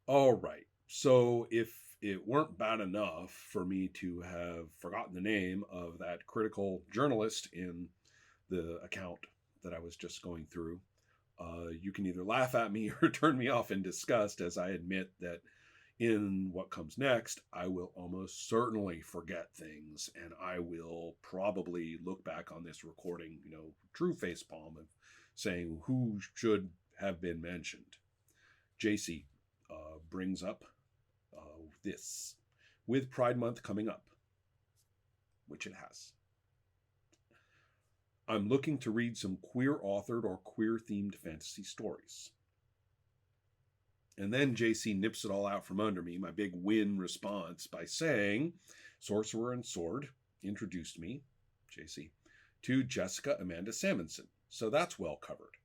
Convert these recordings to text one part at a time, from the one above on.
All right. So if it weren't bad enough for me to have forgotten the name of that critical journalist in the account that I was just going through, you can either laugh at me or turn me off in disgust as I admit that in what comes next, I will almost certainly forget things and I will probably look back on this recording, true facepalm of saying who should have been mentioned. JC brings up this with Pride Month coming up, which it has. I'm looking to read some queer authored or queer themed fantasy stories. And then JC nips it all out from under me, my big win response, by saying, Sorcerer and Sword introduced me, JC, to Jessica Amanda Salmonson. So that's well covered.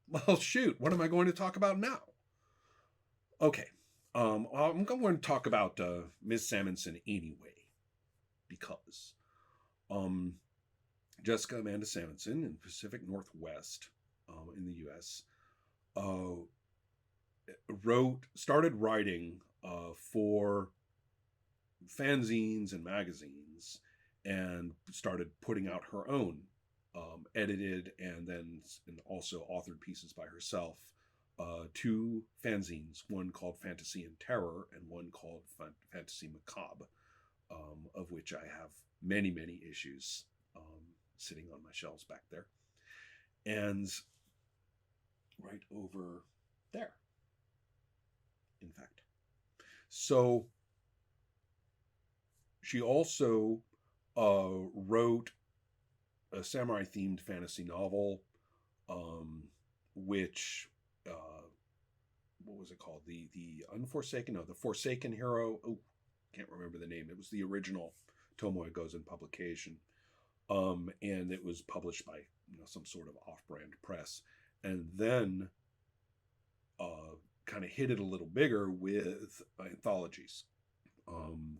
Well, shoot, what am I going to talk about now? Okay, I'm going to talk about Ms. Salmonson anyway, because um, Jessica Amanda Salmonson in Pacific Northwest in the U.S. Uh, started writing for fanzines and magazines, and started putting out her own edited and also authored pieces by herself. Two fanzines, one called Fantasy and Terror and one called Fantasy Macabre, of which I have many, many issues sitting on my shelves back there. And right over there, in fact. So she also wrote a samurai themed fantasy novel, which what was it called? The Unforsaken, no, the Forsaken Hero. Oh, can't remember the name. It was the original Tomoe Gozen publication, and it was published by some sort of off-brand press, and then kind of hit it a little bigger with anthologies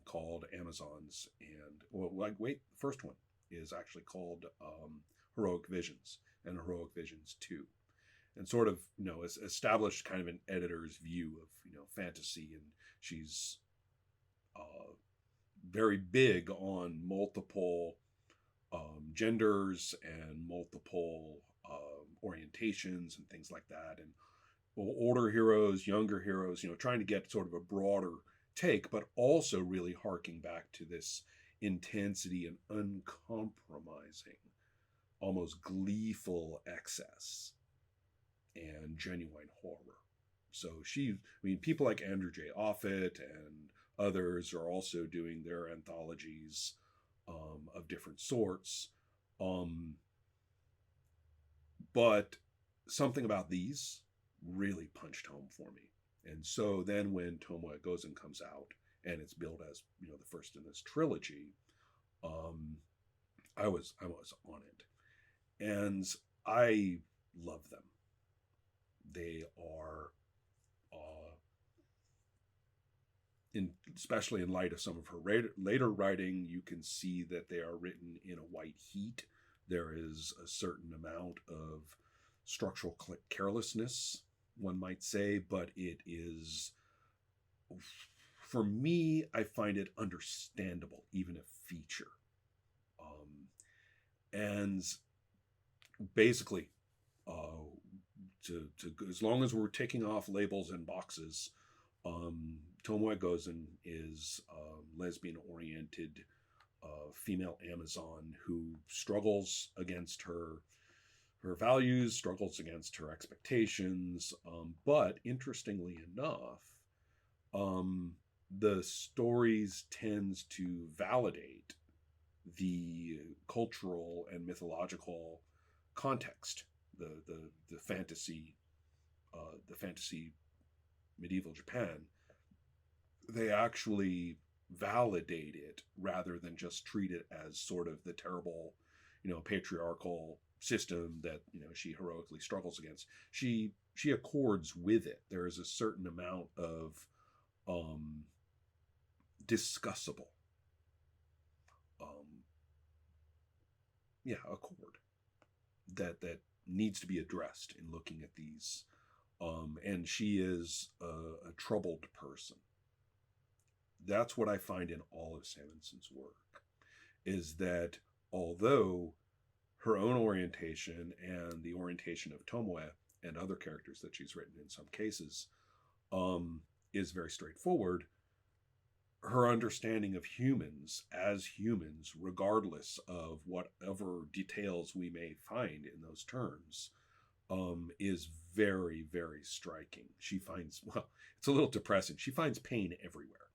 called Amazons, and the first one is actually called Heroic Visions and Heroic Visions 2, and sort of established kind of an editor's view of fantasy, and she's very big on multiple genders and multiple orientations and things like that, and older heroes, younger heroes, trying to get sort of a broader take, but also really harking back to this intensity and uncompromising, almost gleeful excess and genuine horror. So people like Andrew J. Offit and others are also doing their anthologies of different sorts. But something about these really punched home for me. And so then when Tomoe Gozen comes out and it's billed as the first in this trilogy, I was on it, and I love them. They are, especially in light of some of her later writing, you can see that they are written in a white heat. There is a certain amount of structural carelessness, one might say, but it is, for me, I find it understandable, even a feature. And basically, as long as we're taking off labels and boxes, Tomoe Gozen is a lesbian-oriented female Amazon who struggles against her values, struggles against her expectations. But interestingly enough, the stories tends to validate the cultural and mythological context, the fantasy, the fantasy medieval Japan. They actually validate it rather than just treat it as sort of the terrible, patriarchal system that she heroically struggles against. She accords with it. There is a certain amount of discussable, accord that needs to be addressed in looking at these And she is a troubled person. That's what I find in all of Samonson's work, is that although her own orientation and the orientation of Tomoe and other characters that she's written in some cases is very straightforward, her understanding of humans as humans, regardless of whatever details we may find in those terms, is very, very striking. She finds, well, it's a little depressing. She finds pain everywhere,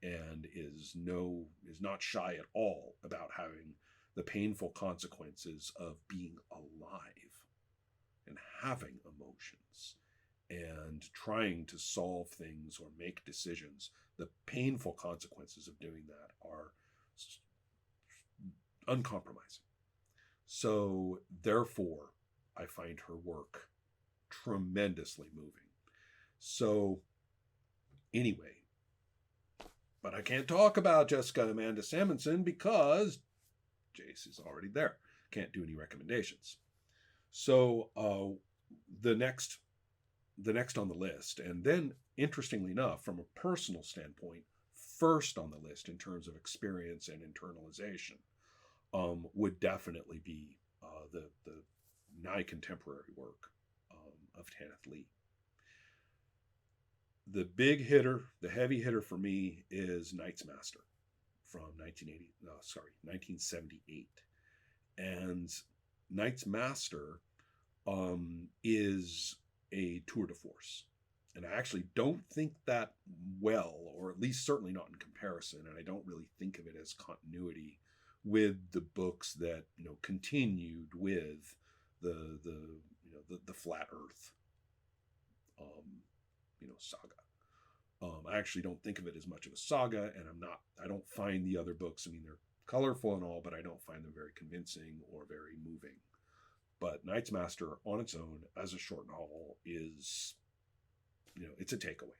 and is not shy at all about having the painful consequences of being alive and having emotions and trying to solve things or make decisions. The painful consequences of doing that are uncompromising. So therefore, I find her work tremendously moving. So anyway, but I can't talk about Jessica Amanda Samonson because Jace is already there. Can't do any recommendations. So the next on the list, and then interestingly enough, from a personal standpoint, first on the list in terms of experience and internalization, would definitely be the nigh contemporary work of Tanith Lee. The big hitter, the heavy hitter for me is Knight's Master from 1978. And Knight's Master is a tour de force. And I actually don't think that well, or at least certainly not in comparison. And I don't really think of it as continuity with the books that, continued with the Flat Earth, saga. I actually don't think of it as much of a saga, and I don't find the other books, they're colorful and all, but I don't find them very convincing or very moving. But Knight's Master on its own as a short novel is, it's a takeaway.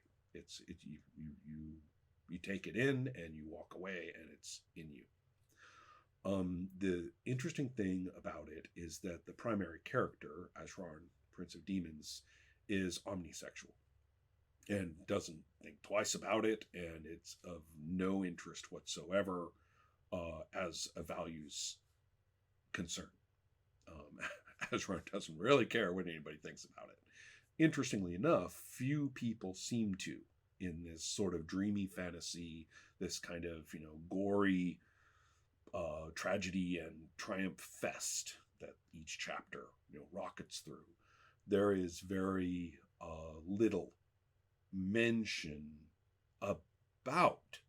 You take it in and you walk away and it's in you. The interesting thing about it is that the primary character, Ashran, Prince of Demons, is omnisexual and doesn't think twice about it, and it's of no interest whatsoever as a values concern. Ashran doesn't really care what anybody thinks about it. Interestingly enough, few people seem to, in this sort of dreamy fantasy, this kind of, gory tragedy and triumph fest that each chapter, rockets through. There is very little mention about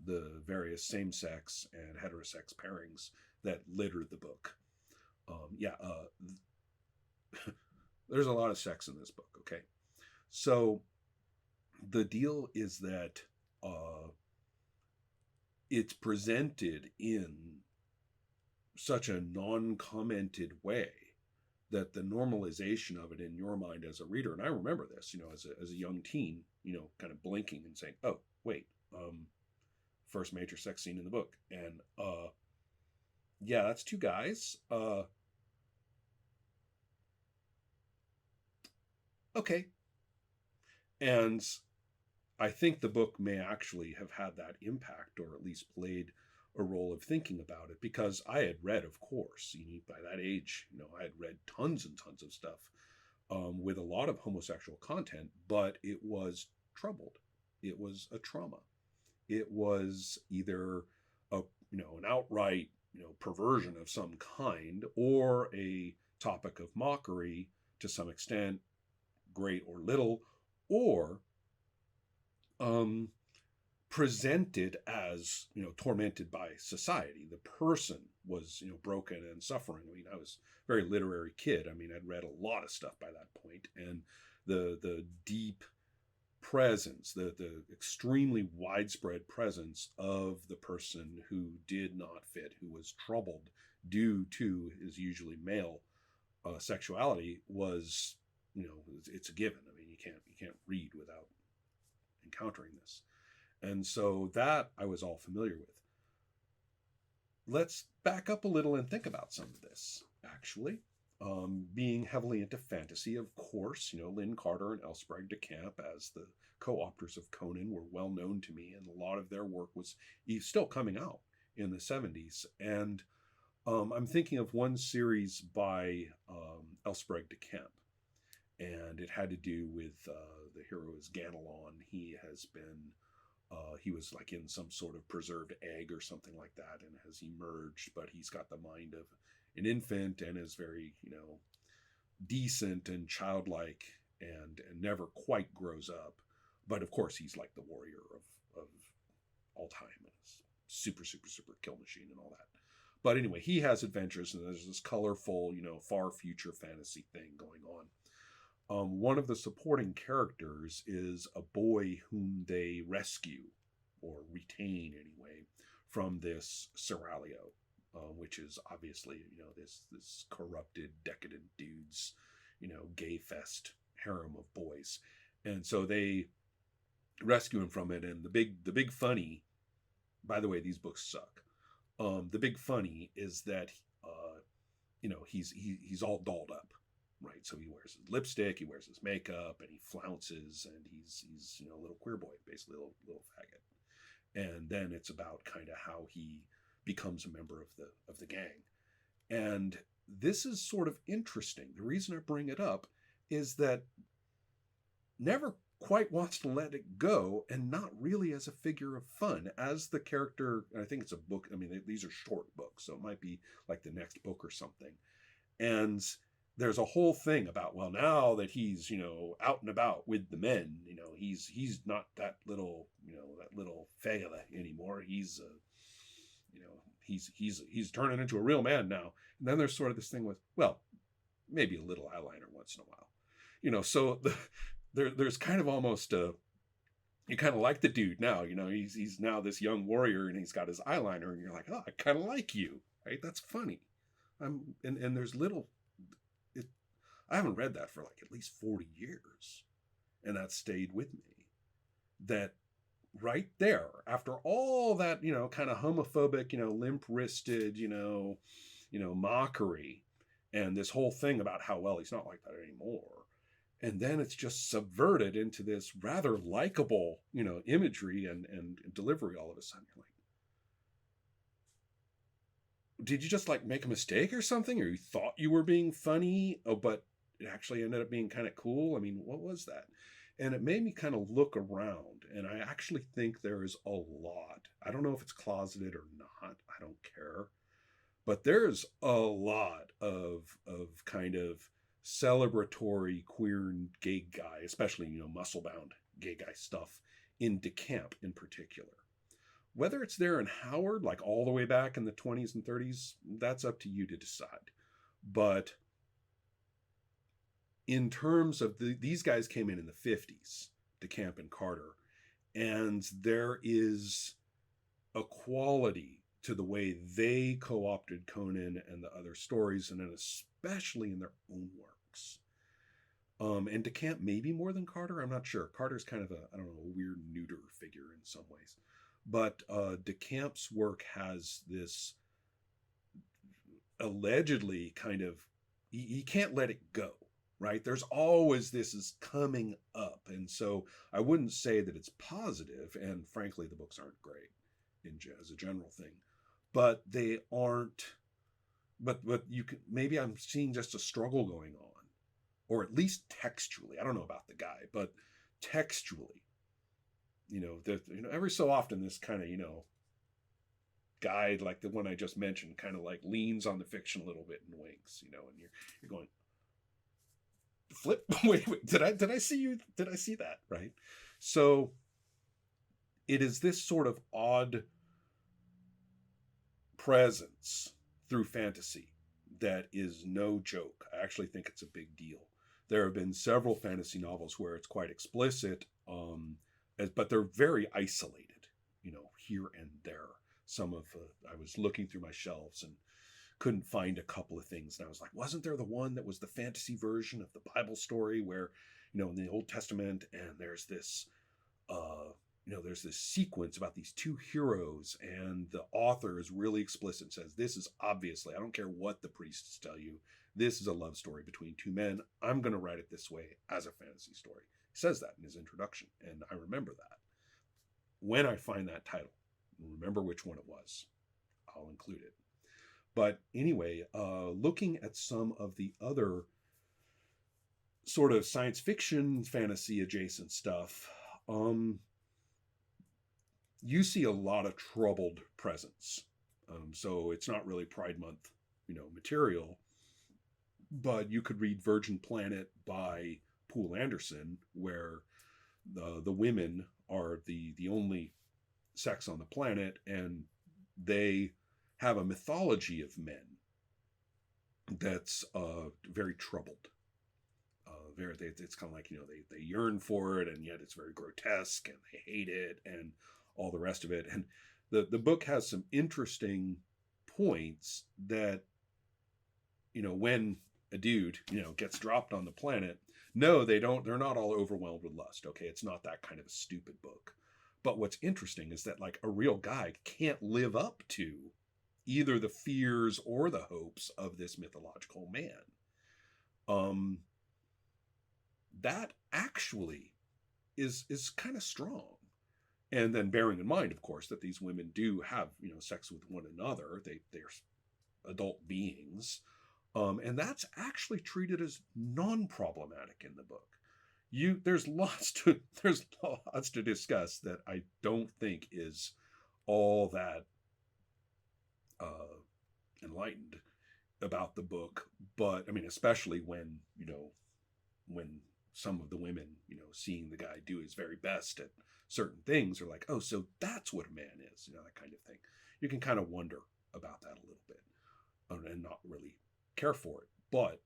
the various same-sex and heterosex pairings that litter the book. There's a lot of sex in this book, okay? So the deal is that it's presented in such a non-commented way that the normalization of it in your mind as a reader, and I remember this, as a young teen, kind of blinking and saying, oh, wait, first major sex scene in the book. And yeah, that's two guys. Okay. And I think the book may actually have had that impact, or at least played a role of thinking about it, because I had read, of course, by that age, I had read tons and tons of stuff with a lot of homosexual content, but it was troubled. It was a trauma. It was either an outright, perversion of some kind, or a topic of mockery to some extent, great or little, or presented as, tormented by society. The person was, broken and suffering. I was a very literary kid. I'd read a lot of stuff by that point, and the deep presence, the extremely widespread presence of the person who did not fit, who was troubled due to his usually male sexuality, was, it's a given. You can't read without encountering this. And so that I was all familiar with. Let's back up a little and think about some of this, actually. being heavily into fantasy, of course, Lynn Carter and Elsbreg de Camp as the co-authors of Conan were well known to me, and a lot of their work was still coming out in the 70s. And I'm thinking of one series by Elsbreg de Camp, and it had to do with the hero is Ganelon. He was like in some sort of preserved egg or something like that and has emerged, but he's got the mind of an infant and is very, decent and childlike and never quite grows up. But of course, he's like the warrior of all time and super, super, super kill machine and all that. But anyway, he has adventures and there's this colorful, far future fantasy thing going on. One of the supporting characters is a boy whom they rescue or retain anyway from this Seraglio, which is obviously this corrupted, decadent dude's gay fest harem of boys, and so they rescue him from it. And the big funny, by the way, these books suck. The big funny is that he's all dolled up. Right, so he wears his lipstick, he wears his makeup, and he flounces, and he's a little queer boy, basically a little faggot. And then it's about kind of how he becomes a member of the gang. And this is sort of interesting. The reason I bring it up is that never quite wants to let it go, and not really as a figure of fun. As the character, I think it's a book, I mean, these are short books, so it might be like the next book or something. And there's a whole thing about, well, now that he's, out and about with the men, he's not that little fella anymore. He's turning into a real man now. And then there's sort of this thing with, well, maybe a little eyeliner once in a while, so there's kind of almost you kind of like the dude now, he's now this young warrior and he's got his eyeliner and you're like, oh, I kind of like you, right? That's funny. And there's little, I haven't read that for like at least 40 years. And that stayed with me. That right there, after all that, kind of homophobic, limp-wristed, mockery, and this whole thing about how, well, he's not like that anymore. And then it's just subverted into this rather likable, imagery and delivery all of a sudden. You're like, did you just like make a mistake or something? Or you thought you were being funny, but it actually ended up being kind of cool? I mean, what was that? And it made me kind of look around, and I actually think there is a lot. I don't know if it's closeted or not. I don't care. But there's a lot of kind of celebratory queer and gay guy, especially, muscle-bound gay guy stuff in De Camp in particular. Whether it's there in Howard, like all the way back in the 20s and 30s, that's up to you to decide. But in terms of these guys came in the 50s, De Camp and Carter, and there is a quality to the way they co-opted Conan and the other stories, and then especially in their own works. And De Camp maybe more than Carter, I'm not sure. Carter's kind of a weird neuter figure in some ways. But De Camp's work has this allegedly kind of, he can't let it go, right? There's always this is coming up. And so I wouldn't say that it's positive, and frankly, the books aren't great as a general thing. But they aren't, but you can, maybe I'm seeing just a struggle going on, or at least textually. I don't know about the guy, but textually, every so often this kind of, guy like the one I just mentioned kind of like leans on the fiction a little bit and winks, and you're going, flip, wait, did I see that, right? So it is this sort of odd presence through fantasy that is no joke. I actually think it's a big deal. There have been several fantasy novels where it's quite explicit, but they're very isolated, here and there. I was looking through my shelves and couldn't find a couple of things. And I was like, wasn't there the one that was the fantasy version of the Bible story where, in the Old Testament, and there's this sequence about these two heroes, and the author is really explicit and says, this is obviously, I don't care what the priests tell you, this is a love story between two men. I'm going to write it this way as a fantasy story. He says that in his introduction, and I remember that. When I find that title, remember which one it was, I'll include it. But anyway, looking at some of the other sort of science fiction, fantasy adjacent stuff, you see a lot of troubled presence. So it's not really Pride Month, material. But you could read Virgin Planet by Poul Anderson, where the women are the only sex on the planet, and they have a mythology of men that's very troubled. It's kind of like, they yearn for it, and yet it's very grotesque, and they hate it, and all the rest of it. And the book has some interesting points that, when a dude, gets dropped on the planet, no, they're not all overwhelmed with lust. Okay. It's not that kind of a stupid book. But what's interesting is that, like, a real guy can't live up to either the fears or the hopes of this mythological man. That actually is kind of strong. And then bearing in mind, of course, that these women do have, sex with one another. They're adult beings. And that's actually treated as non-problematic in the book. There's lots to discuss that I don't think is all that enlightened about the book. But I mean, especially when some of the women, seeing the guy do his very best at certain things, are like, oh, so that's what a man is, that kind of thing. You can kind of wonder about that a little bit and not really care for it. But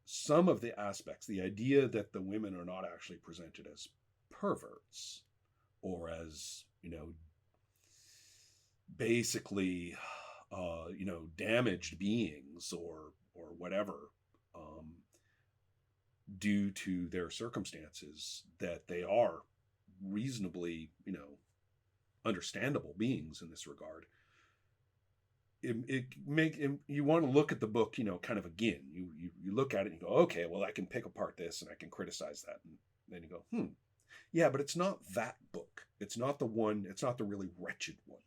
some of the aspects, the idea that the women are not actually presented as perverts or as, basically, damaged beings or whatever, due to their circumstances, that they are reasonably, understandable beings in this regard. You want to look at the book, kind of again. You look at it and you go, okay, well, I can pick apart this and I can criticize that, and then you go, yeah, but it's not that book. It's not the one. It's not the really wretched one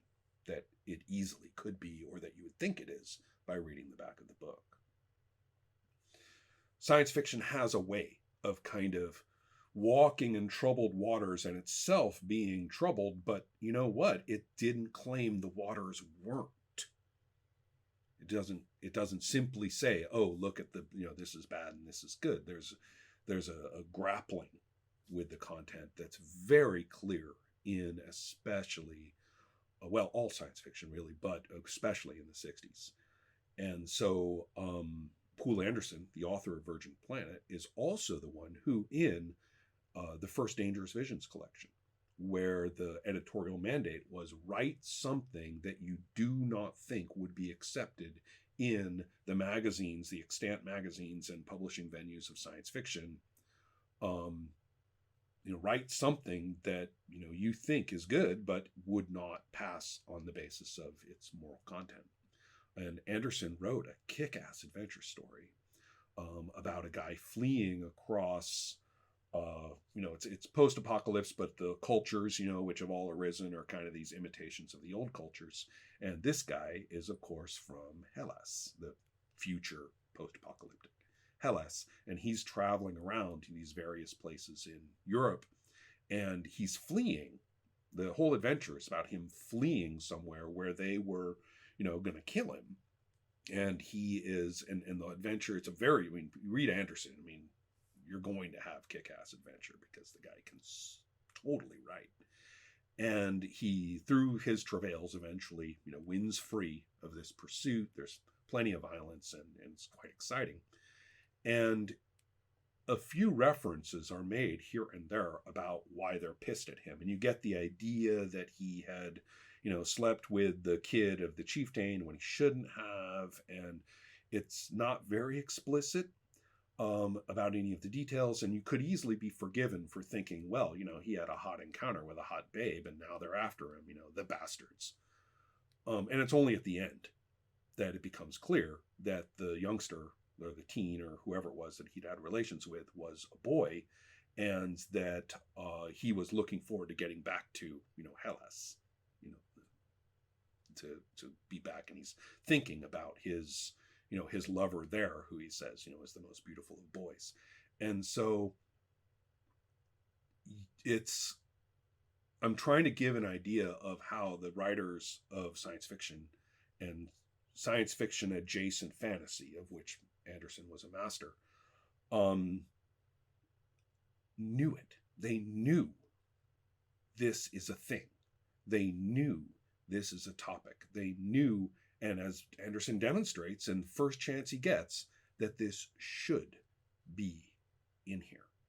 that it easily could be, or that you would think it is by reading the back of the book. Science fiction has a way of kind of walking in troubled waters and itself being troubled, but you know what? It didn't claim the waters weren't. It doesn't simply say, oh, look at the, this is bad and this is good. There's a grappling with the content that's very clear in, especially, all science fiction really, but especially in the 60s. And so Poul Anderson, the author of Virgin Planet, is also the one who, in the first Dangerous Visions collection, where the editorial mandate was write something that you do not think would be accepted in the magazines, the extant magazines and publishing venues of science fiction. Write something that, you think is good, but would not pass on the basis of its moral content. And Anderson wrote a kick-ass adventure story about a guy fleeing across, it's post-apocalypse, but the cultures, which have all arisen are kind of these imitations of the old cultures. And this guy is, of course, from Hellas, the future post-apocalyptic Hellas. And he's traveling around to these various places in Europe, and he's fleeing. The whole adventure is about him fleeing somewhere where they were, going to kill him. And he is, and the adventure, it's you read Anderson, you're going to have kick-ass adventure because the guy can totally write. And he, through his travails, eventually, wins free of this pursuit. There's plenty of violence, and it's quite exciting. And a few references are made here and there about why they're pissed at him. And you get the idea that he had, slept with the kid of the chieftain when he shouldn't have. And it's not very explicit about any of the details. And you could easily be forgiven for thinking, well, he had a hot encounter with a hot babe and now they're after him, the bastards. And it's only at the end that it becomes clear that the youngster or the teen or whoever it was that he'd had relations with was a boy, and that he was looking forward to getting back to, Hellas, you know, to be back, and he's thinking about his, his lover there, who he says, is the most beautiful of boys. And so I'm trying to give an idea of how the writers of science fiction and science fiction adjacent fantasy, of which Anderson was a master, knew it. They knew this is a thing. They knew this is a topic. They knew, and as Anderson demonstrates in the first chance he gets, that this should be in here.